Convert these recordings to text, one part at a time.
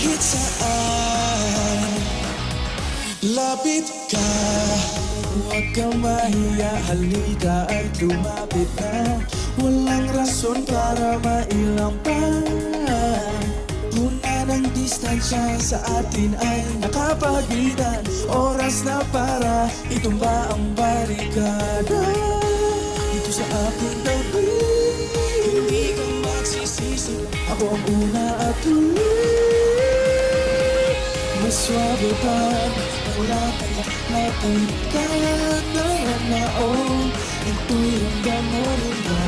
kahit saan. Lapit ka, huwag kang mahiya, halika at lumapit na. Walang rason para mailang pa. Una ng distansya sa atin ay nakapagitan. Oras na para itumba ang barikada. Dito sa aking tabi, hindi ka magsisisi, ako ang una at huli. Mas swabe pa, wala kaya natin kaya na ito'y ramdam mo rin ba?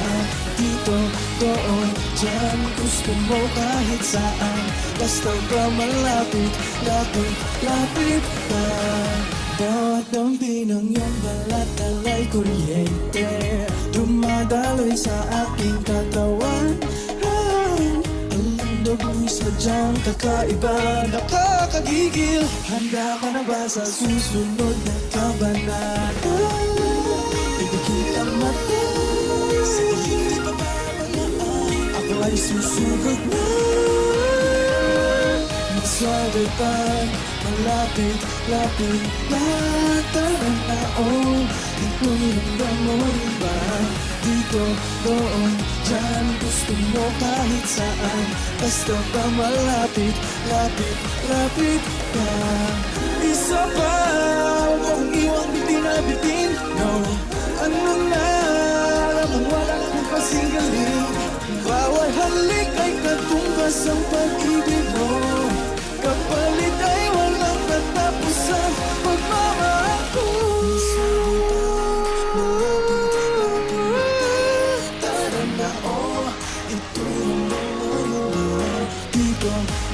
Dito, doon, dyan, gusto mo kahit saan. Basta ba malapit, lapit, lapit ka. Bawat dampi ng iyong balat alay kuryente, dumadaloy sa aking katawan. Alam mo'y sadyang kakaiba, nakakagigil. Handa ka na ba sa susunod na kabanata? Ibigin ang mata, hindi pa babalaan, ako ay susugod na. Maswabe pa, malapit, lapit, lataran na ito'y ramdam mo rin ba? Dito, doon, dyan, gusto mo kahit saan. Basta ba malapit, lapit, lapit ka. Isa pa, huwag kang iwang bitin. No, ano na, alam wala kang kasing galing. Bawal halik ay katumbas ang pag-ibig mo. Kapalit ay walang katapusan, pagmamahal ko.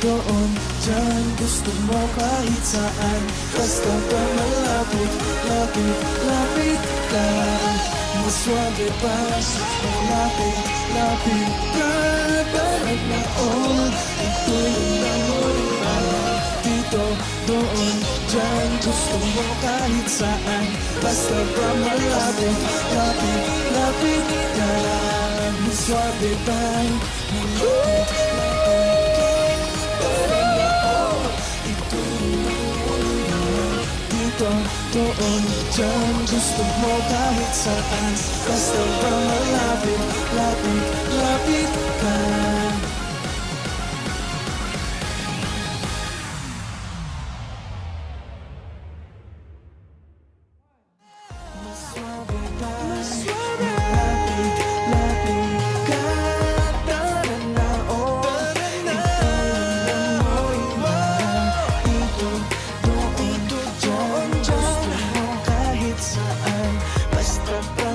Doon, dyan, gusto mo kahit saan. Basta ba malapit, lapit, lapit ka. Maswabe pa, malapit, lapit ka. Parang naon, ito'y namoy pa. Dito, doon, dyan, gusto mo kahit saan. Basta ba malapit, lapit, lapit ka. Maswabe pa, malapit, lapit. Doon, dyan, gusto mo kahit saan. Basta ba malapit, lapit, lapit ka. Maswabe ba, malapit, lapit ka. Tara na, ito'y amoy ba? Dito, doon, dyan, gusto mo kahit saan. Basta ba